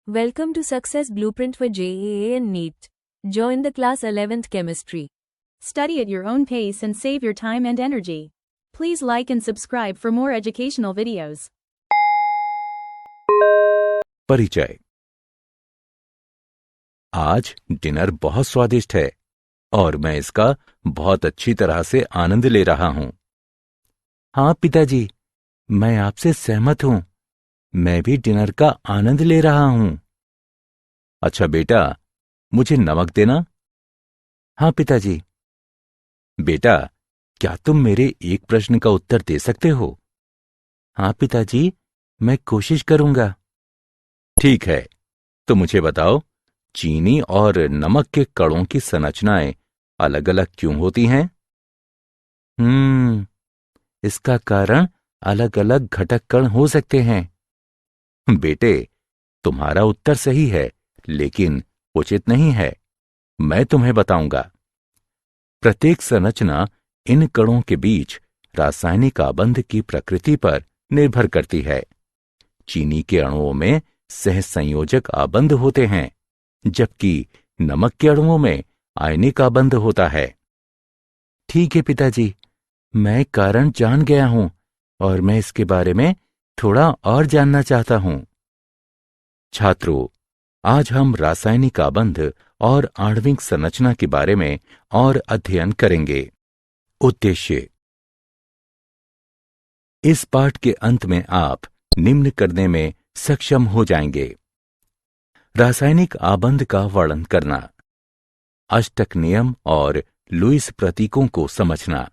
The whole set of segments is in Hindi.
Welcome to Success Blueprint for JEA and NEET. Join the class 11th Chemistry. Study at your own pace and save your time and energy. Please like and subscribe for more educational videos. परिचय। आज डिनर बहुत स्वादिष्ट है और मैं इसका बहुत अच्छी तरह से आनंद ले रहा हूं। हाँ पिताजी, मैं आपसे सहमत हूं। मैं भी डिनर का आनंद ले रहा हूं। अच्छा बेटा, मुझे नमक देना। हाँ पिताजी। बेटा, क्या तुम मेरे एक प्रश्न का उत्तर दे सकते हो? हाँ पिताजी, मैं कोशिश करूंगा। ठीक है, तो मुझे बताओ, चीनी और नमक के कणों की संरचनाएं अलग अलग क्यों होती हैं? इसका कारण अलग अलग घटक कण हो सकते हैं। बेटे, तुम्हारा उत्तर सही है, लेकिन उचित नहीं है। मैं तुम्हें बताऊंगा। प्रत्येक संरचना इन कणों के बीच रासायनिक आबंध की प्रकृति पर निर्भर करती है। चीनी के अणुओं में सहसंयोजक आबंध होते हैं, जबकि नमक के अणुओं में आयनिक आबंध होता है। ठीक है पिताजी, मैं कारण जान गया हूं और मैं इसके बारे में थोड़ा और जानना चाहता हूं। छात्रों, आज हम रासायनिक आबंध और आणविक संरचना के बारे में और अध्ययन करेंगे। उद्देश्य। इस पाठ के अंत में आप निम्न करने में सक्षम हो जाएंगे: रासायनिक आबंध का वर्णन करना, अष्टक नियम और लुईस प्रतीकों को समझना,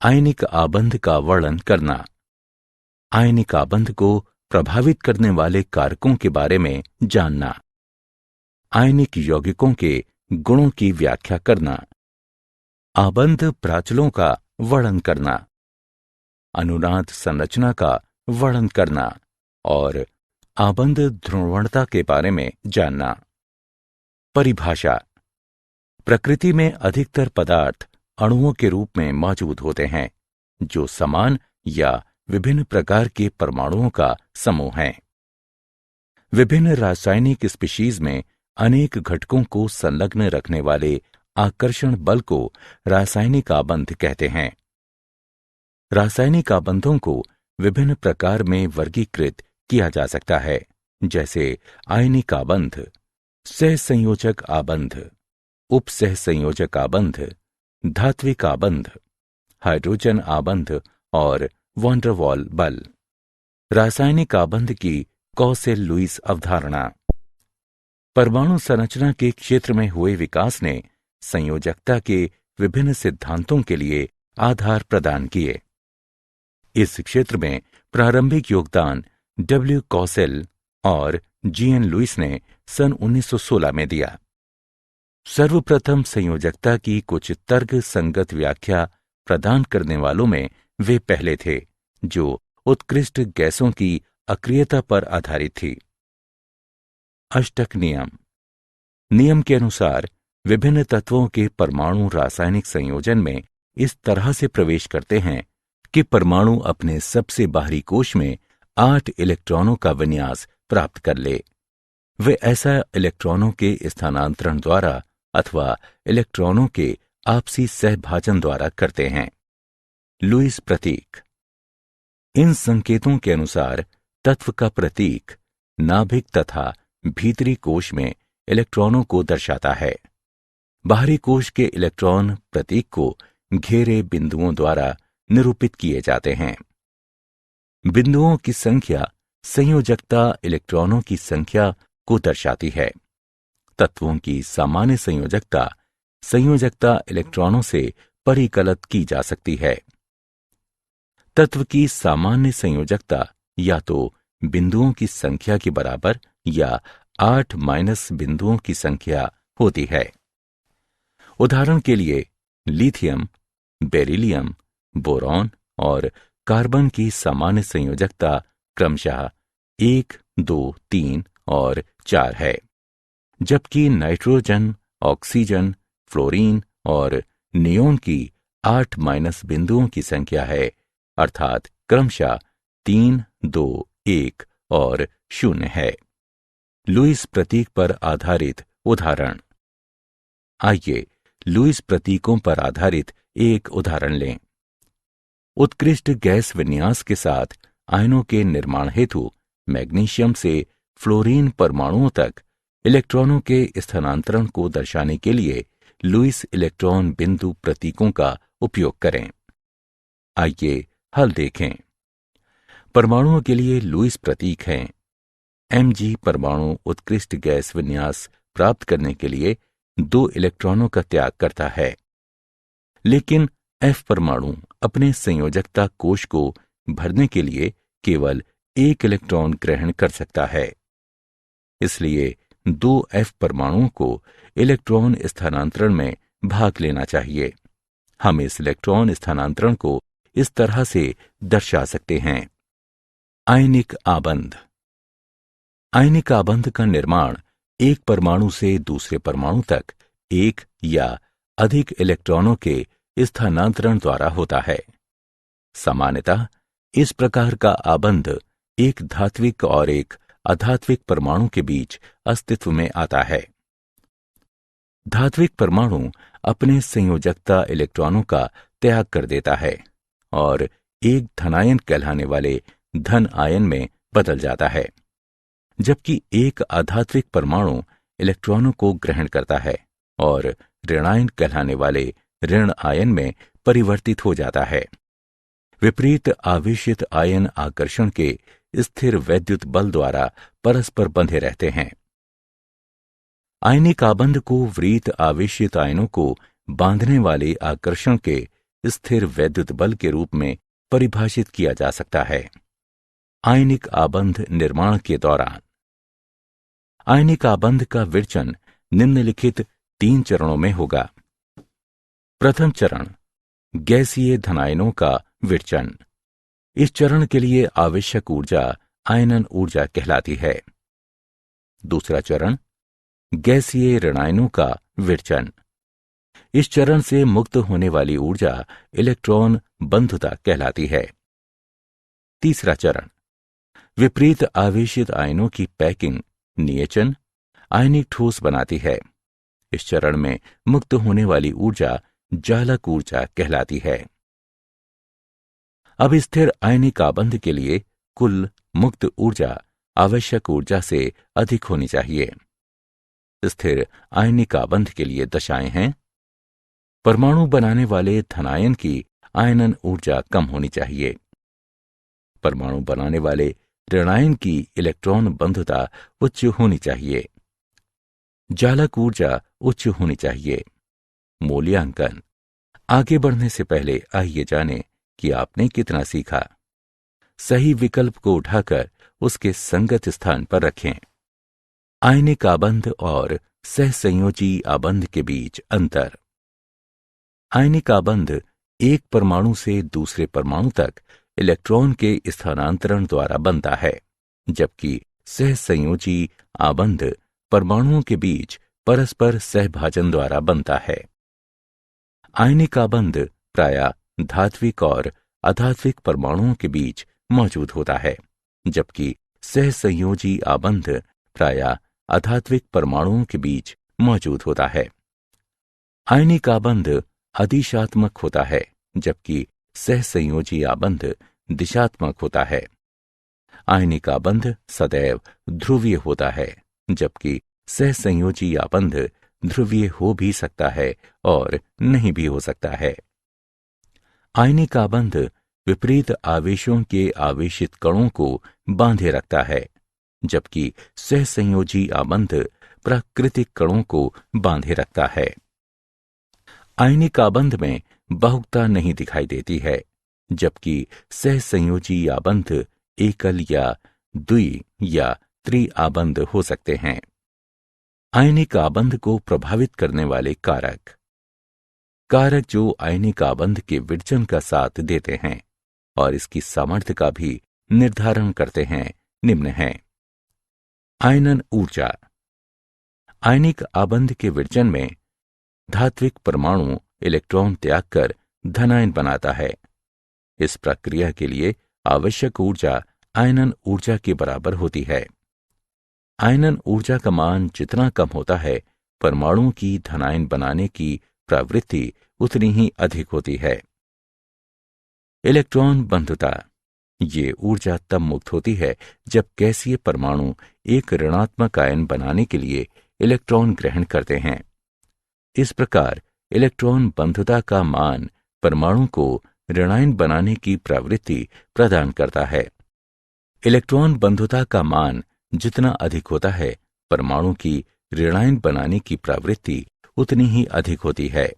आयनिक आबंध का वर्णन करना, आयनिक आबंध को प्रभावित करने वाले कारकों के बारे में जानना, आयनिक यौगिकों के गुणों की व्याख्या करना, आबंध प्राचलों का वर्णन करना, अनुनाद संरचना का वर्णन करना और आबंध ध्रुवणता के बारे में जानना। परिभाषा। प्रकृति में अधिकतर पदार्थ अणुओं के रूप में मौजूद होते हैं, जो समान या विभिन्न प्रकार के परमाणुओं का समूह हैं। विभिन्न रासायनिक स्पीशीज में अनेक घटकों को संलग्न रखने वाले आकर्षण बल को रासायनिक आबंध कहते हैं। रासायनिक आबंधों को विभिन्न प्रकार में वर्गीकृत किया जा सकता है, जैसे आयनिक आबंध, सहसंयोजक आबंध, उपसहसंयोजक आबंध, धात्विक आबंध, हाइड्रोजन आबंध और वॉन डर वाल बल। रासायनिक आबंध की कॉसेल-लुईस अवधारणा। परमाणु संरचना के क्षेत्र में हुए विकास ने संयोजकता के विभिन्न सिद्धांतों के लिए आधार प्रदान किए। इस क्षेत्र में प्रारंभिक योगदान डब्ल्यू कॉसेल और जीएन लुईस ने सन 1916 में दिया। सर्वप्रथम संयोजकता की कुछ तर्क संगत व्याख्या प्रदान करने वालों में वे पहले थे, जो उत्कृष्ट गैसों की अक्रियता पर आधारित थी। अष्टक नियम। नियम के अनुसार विभिन्न तत्वों के परमाणु रासायनिक संयोजन में इस तरह से प्रवेश करते हैं कि परमाणु अपने सबसे बाहरी कोश में 8 इलेक्ट्रॉनों का विन्यास प्राप्त कर ले। वे ऐसा इलेक्ट्रॉनों के स्थानांतरण द्वारा अथवा इलेक्ट्रॉनों के आपसी सहभाजन द्वारा करते हैं। लुईस प्रतीक। इन संकेतों के अनुसार तत्व का प्रतीक नाभिक तथा भीतरी कोश में इलेक्ट्रॉनों को दर्शाता है। बाहरी कोश के इलेक्ट्रॉन प्रतीक को घेरे बिंदुओं द्वारा निरूपित किए जाते हैं। बिंदुओं की संख्या संयोजकता इलेक्ट्रॉनों की संख्या को दर्शाती है। तत्वों की सामान्य संयोजकता इलेक्ट्रॉनों से परिकलित की जा सकती है। तत्व की सामान्य संयोजकता या तो बिंदुओं की संख्या के बराबर या 8- बिंदुओं की संख्या होती है। उदाहरण के लिए लिथियम, बेरिलियम, बोरॉन और कार्बन की सामान्य संयोजकता क्रमशः 1, 2, 3 और 4 है, जबकि नाइट्रोजन, ऑक्सीजन, फ्लोरीन और नियोन की 8- बिंदुओं की संख्या है, अर्थात क्रमशः 3, 2, 1 और 0 है। लुईस प्रतीक पर आधारित उदाहरण। आइए लुईस प्रतीकों पर आधारित एक उदाहरण लें। उत्कृष्ट गैस विन्यास के साथ आयनों के निर्माण हेतु मैग्नीशियम से फ्लोरीन परमाणुओं तक इलेक्ट्रॉनों के स्थानांतरण को दर्शाने के लिए लुईस इलेक्ट्रॉन बिंदु प्रतीकों का उपयोग करें। आइए हल देखें। परमाणुओं के लिए लुईस प्रतीक हैं। Mg परमाणु उत्कृष्ट गैस विन्यास प्राप्त करने के लिए 2 इलेक्ट्रॉनों का त्याग करता है, लेकिन F परमाणु अपने संयोजकता कोश को भरने के लिए केवल 1 इलेक्ट्रॉन ग्रहण कर सकता है। इसलिए 2 F परमाणुओं को इलेक्ट्रॉन स्थानांतरण में भाग लेना चाहिए। हम इस इलेक्ट्रॉन स्थानांतरण को इस तरह से दर्शा सकते हैं। आयनिक आबंध। आयनिक आबंध का निर्माण एक परमाणु से दूसरे परमाणु तक एक या अधिक इलेक्ट्रॉनों के स्थानांतरण द्वारा होता है। सामान्यतः इस प्रकार का आबंध एक धात्विक और एक अधात्विक परमाणु के बीच अस्तित्व में आता है। धात्विक परमाणु अपने संयोजकता इलेक्ट्रॉनों का त्याग कर देता है और एक धनायन कहलाने वाले धन आयन में बदल जाता है, जबकि एक अधात्विक परमाणु इलेक्ट्रॉनों को ग्रहण करता है और ऋणायन कहलाने वाले ऋण आयन में परिवर्तित हो जाता है। विपरीत आवेशित आयन आकर्षण के स्थिर वैद्युत बल द्वारा परस्पर बंधे रहते हैं। आयनिक आबंध को विपरीत आवेशित आयनों को बांधने वाले आकर्षण के स्थिर वैद्युत बल के रूप में परिभाषित किया जा सकता है। आयनिक आबंध निर्माण के दौरान आयनिक आबंध का विरचन निम्नलिखित 3 चरणों में होगा। प्रथम चरण, गैसीय धनायनों का विरचन। इस चरण के लिए आवश्यक ऊर्जा आयनन ऊर्जा कहलाती है। दूसरा चरण, गैसीय ऋणायनों का विरचन। इस चरण से मुक्त होने वाली ऊर्जा इलेक्ट्रॉन बंधुता कहलाती है। तीसरा चरण, विपरीत आवेशित आयनों की पैकिंग नियचन आयनिक ठोस बनाती है। इस चरण में मुक्त होने वाली ऊर्जा जालक ऊर्जा कहलाती है। अब स्थिर आयनिक आबंध के लिए कुल मुक्त ऊर्जा आवश्यक ऊर्जा से अधिक होनी चाहिए। स्थिर आयनिक आबंध के लिए दशाएं हैं। परमाणु बनाने वाले धनायन की आयनन ऊर्जा कम होनी चाहिए। परमाणु बनाने वाले ऋणायन की इलेक्ट्रॉन बंधुता उच्च होनी चाहिए। जालक ऊर्जा उच्च होनी चाहिए। मूल्यांकन। आगे बढ़ने से पहले आइए जानें कि आपने कितना सीखा। सही विकल्प को उठाकर उसके संगत स्थान पर रखें। आयनिक आबंध और सहसंयोजी आबंध के बीच अंतर। आयनिक आबंध एक परमाणु से दूसरे परमाणु तक इलेक्ट्रॉन के स्थानांतरण द्वारा बनता है, जबकि सहसंयोजी आबंध परमाणुओं के बीच परस्पर सहभाजन द्वारा बनता है। आयनिक आबंध प्रायः धात्विक और अधात्विक परमाणुओं के बीच मौजूद होता है, जबकि सहसंयोजी आबंध प्रायः अधात्विक परमाणुओं के बीच मौजूद होता है। आयनिक आबंध अधिशात्मक होता है, जबकि सहसंयोजी आबंध दिशात्मक होता है। आयनिक आबंध सदैव ध्रुवीय होता है, जबकि सहसंयोजी आबंध ध्रुवीय हो भी सकता है और नहीं भी हो सकता है। आयनिक आबंध विपरीत आवेशों के आवेशित कणों को बांधे रखता है, जबकि सहसंयोजी आबंध प्राकृतिक कणों को बांधे रखता है। आयनिक आबंध में बहुकता नहीं दिखाई देती है, जबकि सहसंयोजी आबंध एकल या द्वि या त्रि आबंध हो सकते हैं। आयनिक आबंध को प्रभावित करने वाले कारक जो आयनिक आबंध के विरचन का साथ देते हैं और इसकी सामर्थ्य का भी निर्धारण करते हैं, निम्न हैं। आयनन ऊर्जा। आयनिक आबंध के विरचन में धात्विक परमाणु इलेक्ट्रॉन त्याग कर धनायन बनाता है। इस प्रक्रिया के लिए आवश्यक ऊर्जा आयनन ऊर्जा के बराबर होती है। आयनन ऊर्जा का मान जितना कम होता है, परमाणुओं की धनायन बनाने की प्रवृत्ति उतनी ही अधिक होती है। इलेक्ट्रॉन बंधुता, ये ऊर्जा तब मुक्त होती है जब गैसीय परमाणु एक ऋणात्मक आयन बनाने के लिए इलेक्ट्रॉन ग्रहण करते हैं। इस प्रकार इलेक्ट्रॉन बंधुता का मान परमाणु को ऋणायन बनाने की प्रवृत्ति प्रदान करता है। इलेक्ट्रॉन बंधुता का मान जितना अधिक होता है, परमाणु की ऋणायन बनाने की प्रवृत्ति उतनी ही अधिक होती है।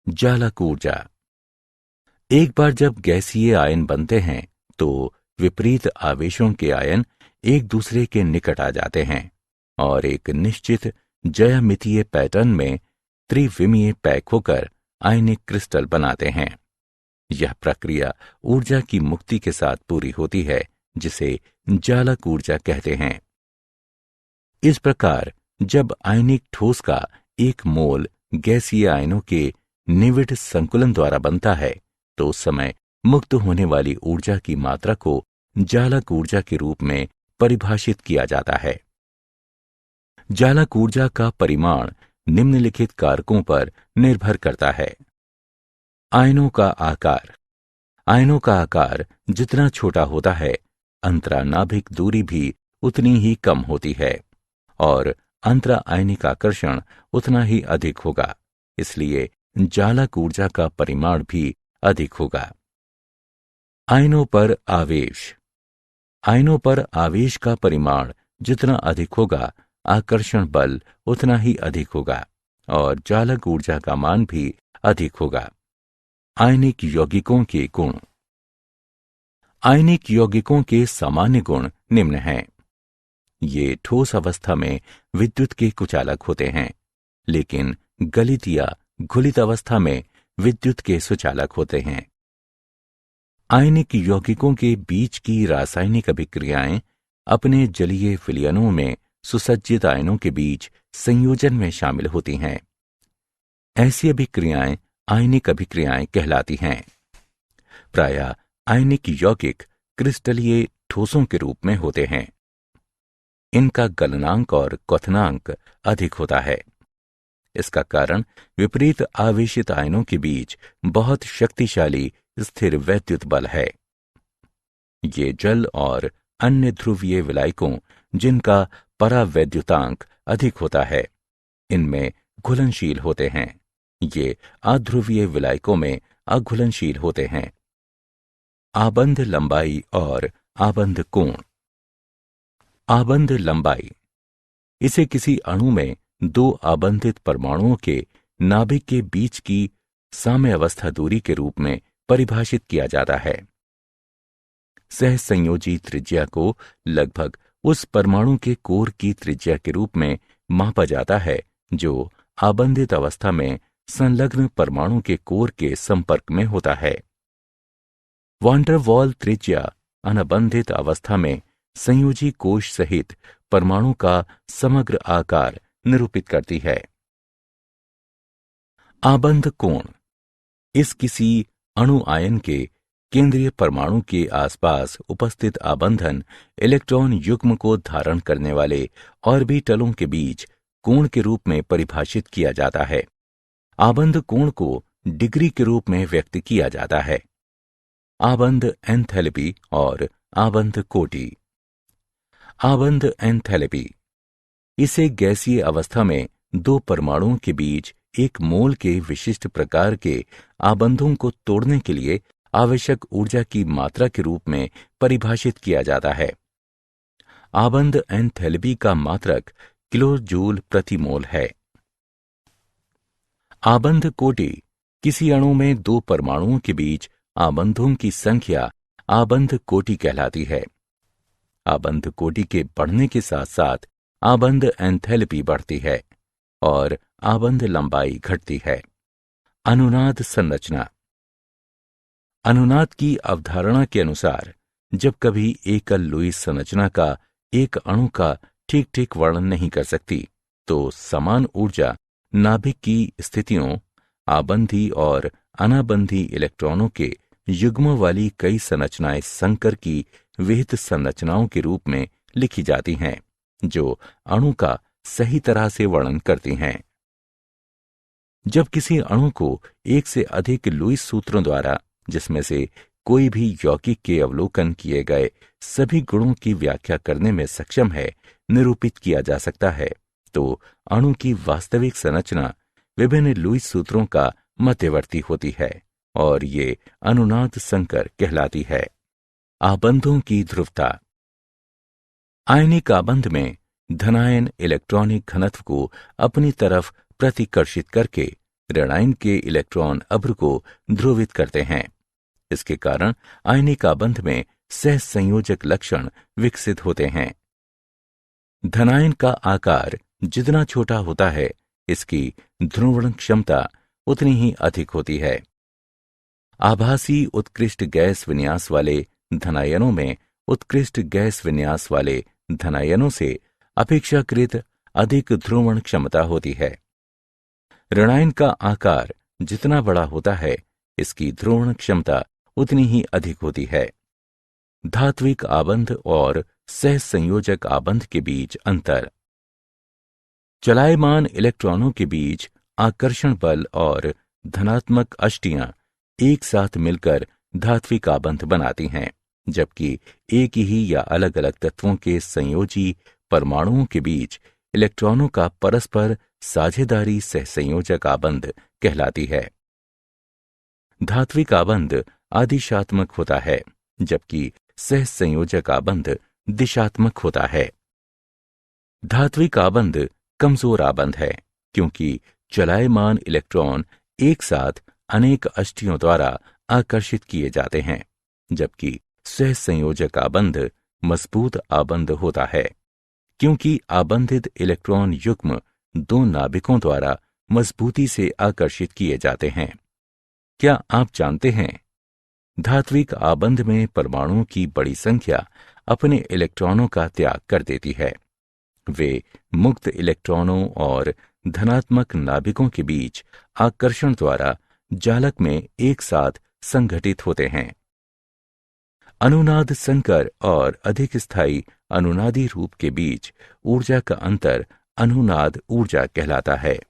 जालक ऊर्जा, एक बार जब गैसीय आयन बनते हैं तो विपरीत आवेशों के आयन एक दूसरे के निकट आ जाते हैं और एक निश्चित ज्यामितीय पैटर्न में त्रिविमीय पैक होकर आयनिक क्रिस्टल बनाते हैं। यह प्रक्रिया ऊर्जा की मुक्ति के साथ पूरी होती है, जिसे जालक ऊर्जा कहते हैं। इस प्रकार जब आयनिक ठोस का एक मोल गैसीय आयनों के निविड़ संकुलन द्वारा बनता है तो उस समय मुक्त होने वाली ऊर्जा की मात्रा को जालक ऊर्जा के रूप में परिभाषित किया जाता है। जालक ऊर्जा का परिमाण निम्नलिखित कारकों पर निर्भर करता है। आयनों का आकार, आयनों का आकार जितना छोटा होता है, अंतरानाभिक दूरी भी उतनी ही कम होती है और अंतरा आयनिक आकर्षण उतना ही अधिक होगा, इसलिए जालक ऊर्जा का परिमाण भी अधिक होगा। आयनों पर आवेश, आयनों पर आवेश का परिमाण जितना अधिक होगा, आकर्षण बल उतना ही अधिक होगा और जालक ऊर्जा का मान भी अधिक होगा। आयनिक यौगिकों के गुण, आयनिक यौगिकों के सामान्य गुण निम्न हैं। ये ठोस अवस्था में विद्युत के कुचालक होते हैं, लेकिन गलित या घुलित अवस्था में विद्युत के सुचालक होते हैं। आयनिक यौगिकों के बीच की रासायनिक अभिक्रियाएं अपने जलीय विलयनों में सुसज्जित आयनों के बीच संयोजन में शामिल होती हैं। ऐसी अभिक्रियाएं आयनिक अभिक्रियाएं कहलाती हैं। प्रायः आयनिक यौगिक क्रिस्टलीय ठोसों के रूप में होते हैं। इनका गलनांक और क्वथनांक अधिक होता है। इसका कारण विपरीत आवेशित आयनों के बीच बहुत शक्तिशाली स्थिर वैद्युत बल है। ये जल और अन्य ध्रुवीय विलायकों जिनका परावैद्युतांक अधिक होता है, इनमें घुलनशील होते हैं। ये अध्रुवीय विलायकों में अघुलनशील होते हैं। आबंध लंबाई और आबंध कोण। आबंध लंबाई, इसे किसी अणु में दो आबंधित परमाणुओं के नाभिक के बीच की साम्यावस्था दूरी के रूप में परिभाषित किया जाता है। सहसंयोजी त्रिज्या को लगभग उस परमाणु के कोर की त्रिज्या के रूप में मापा जाता है जो आबंधित अवस्था में संलग्न परमाणु के कोर के संपर्क में होता है। वान डर वाल त्रिज्या अनबंधित अवस्था में संयोजी कोश सहित परमाणु का समग्र आकार निरूपित करती है। आबंध कोण, इस किसी अणु आयन के केंद्रीय परमाणु के आसपास उपस्थित आबंधन इलेक्ट्रॉन युग्म को धारण करने वाले ऑर्बिटलों के बीच कोण के रूप में परिभाषित किया जाता है। आबंध कोण को डिग्री के रूप में व्यक्त किया जाता है। आबंध एंथैल्पी और आबंध कोटि। आबंध एंथैल्पी, इसे गैसीय अवस्था में दो परमाणुओं के बीच एक मोल के विशिष्ट प्रकार के आबंधों को तोड़ने के लिए आवश्यक ऊर्जा की मात्रा के रूप में परिभाषित किया जाता है। आबंध एंथैल्पी का मात्रक किलो जूल प्रति मोल है। आबंध कोटि, किसी अणु में दो परमाणुओं के बीच आबंधों की संख्या आबंध कोटि कहलाती है। आबंध कोटि के बढ़ने के साथ साथ आबंध एंथैल्पी बढ़ती है और आबंध लंबाई घटती है। अनुनाद संरचना। अनुनाद की अवधारणा के अनुसार जब कभी एकल लुईस संरचना का एक अणु का ठीक ठीक वर्णन नहीं कर सकती तो समान ऊर्जा नाभिक की स्थितियों, आबंधी और अनाबंधी इलेक्ट्रॉनों के युग्म वाली कई संरचनाएं संकर की विहित संरचनाओं के रूप में लिखी जाती हैं जो अणु का सही तरह से वर्णन करती हैं। जब किसी अणु को एक से अधिक लुईस सूत्रों द्वारा, जिसमें से कोई भी यौगिक के अवलोकन किए गए सभी गुणों की व्याख्या करने में सक्षम है, निरूपित किया जा सकता है, तो अणु की वास्तविक संरचना विभिन्न लुईस सूत्रों का मध्यवर्ती होती है और ये अनुनाद संकर कहलाती है। आबंधों की ध्रुवता। आयनिक आबंध में धनायन इलेक्ट्रॉनिक घनत्व को अपनी तरफ प्रतिकर्षित करके ऋणायन के इलेक्ट्रॉन अभ्र को ध्रुवित करते हैं। इसके कारण आयनिक आबंध में सहसंयोजक लक्षण विकसित होते हैं। धनायन का आकार जितना छोटा होता है, इसकी ध्रुवण क्षमता उतनी ही अधिक होती है। आभासी उत्कृष्ट गैस विन्यास वाले धनायनों में उत्कृष्ट गैस विन्यास वाले धनायनों से अपेक्षाकृत अधिक ध्रुवण क्षमता होती है। ऋणायन का आकार जितना बड़ा होता है, इसकी ध्रुवण क्षमता उतनी ही अधिक होती है। धात्विक आबंध और सहसंयोजक आबंध के बीच अंतर। चलायमान इलेक्ट्रॉनों के बीच आकर्षण बल और धनात्मक अष्टियां एक साथ मिलकर धात्विक आबंध बनाती हैं, जबकि एक ही या अलग अलग तत्वों के संयोजी परमाणुओं के बीच इलेक्ट्रॉनों का परस्पर साझेदारी सहसंयोजक आबंध कहलाती है। धात्विक आबंध आदिशात्मक होता है, जबकि सहसंयोजक आबंध दिशात्मक होता है। धात्विक आबंध कमजोर आबंध है, क्योंकि चलायमान इलेक्ट्रॉन एक साथ अनेक अष्टियों द्वारा आकर्षित किए जाते हैं, जबकि सहसंयोजक आबंध मजबूत आबंध होता है, क्योंकि आबंधित इलेक्ट्रॉन युग्म दो नाभिकों द्वारा मजबूती से आकर्षित किए जाते हैं। क्या आप जानते हैं, धात्विक आबंध में परमाणुओं की बड़ी संख्या अपने इलेक्ट्रॉनों का त्याग कर देती है। वे मुक्त इलेक्ट्रॉनों और धनात्मक नाभिकों के बीच आकर्षण द्वारा जालक में एक साथ संघटित होते हैं। अनुनाद संकर और अधिक स्थायी अनुनादी रूप के बीच ऊर्जा का अंतर अनुनाद ऊर्जा कहलाता है।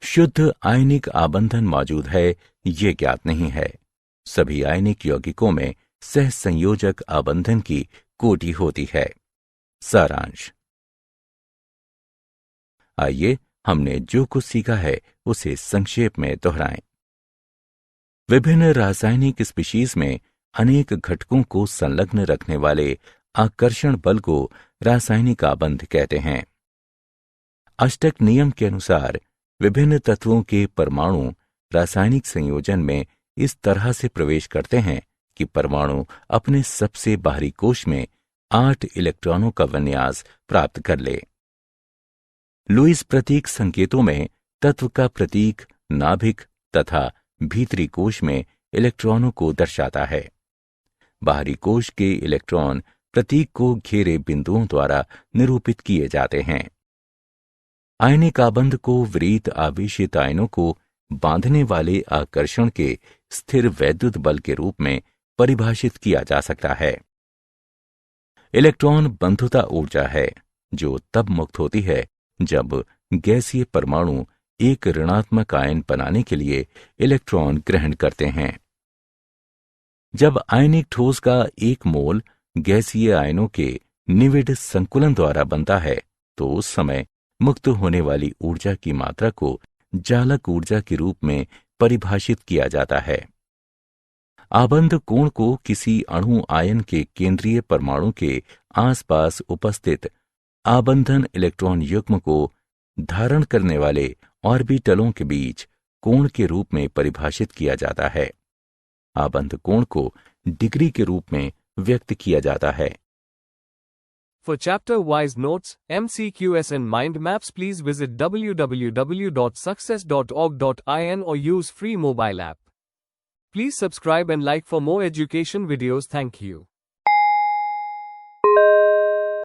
शुद्ध आयनिक आबंधन मौजूद है, ये ज्ञात नहीं है। सभी आयनिक यौगिकों में सहसंयोजक आबंधन की कोटि होती है। सारांश। आइए हमने जो कुछ सीखा है उसे संक्षेप में दोहराएं। विभिन्न रासायनिक स्पीशीज में अनेक घटकों को संलग्न रखने वाले आकर्षण बल को रासायनिक आबंध कहते हैं। अष्टक नियम के अनुसार विभिन्न तत्वों के परमाणु रासायनिक संयोजन में इस तरह से प्रवेश करते हैं कि परमाणु अपने सबसे बाहरी कोश में 8 इलेक्ट्रॉनों का विन्यास प्राप्त कर ले। लुईस प्रतीक संकेतों में तत्व का प्रतीक नाभिक तथा भीतरी कोश में इलेक्ट्रॉनों को दर्शाता है। बाहरी कोश के इलेक्ट्रॉन प्रतीक को घेरे बिंदुओं द्वारा निरूपित किए जाते हैं। आयनिक आबंध को विपरीत आवेशित आयनों को बांधने वाले आकर्षण के स्थिर वैद्युत बल के रूप में परिभाषित किया जा सकता है। इलेक्ट्रॉन बंधुता ऊर्जा है, जो तब मुक्त होती है जब गैसीय परमाणु एक ऋणात्मक आयन बनाने के लिए इलेक्ट्रॉन ग्रहण करते हैं। जब आयनिक ठोस का एक मोल गैसीय आयनों के निविड संकुलन द्वारा बनता है, तो उस समय मुक्त होने वाली ऊर्जा की मात्रा को जालक ऊर्जा के रूप में परिभाषित किया जाता है। आबंध कोण को किसी अणु आयन के केंद्रीय परमाणु के आसपास उपस्थित आबंधन इलेक्ट्रॉन युग्म को धारण करने वाले ऑर्बिटलों के बीच कोण के रूप में परिभाषित किया जाता है। आबंध कोण को डिग्री के रूप में व्यक्त किया जाता है। For chapter-wise notes, MCQs and mind maps, please visit www.success.org.in or use free mobile app. Please subscribe and like for more education videos. Thank you.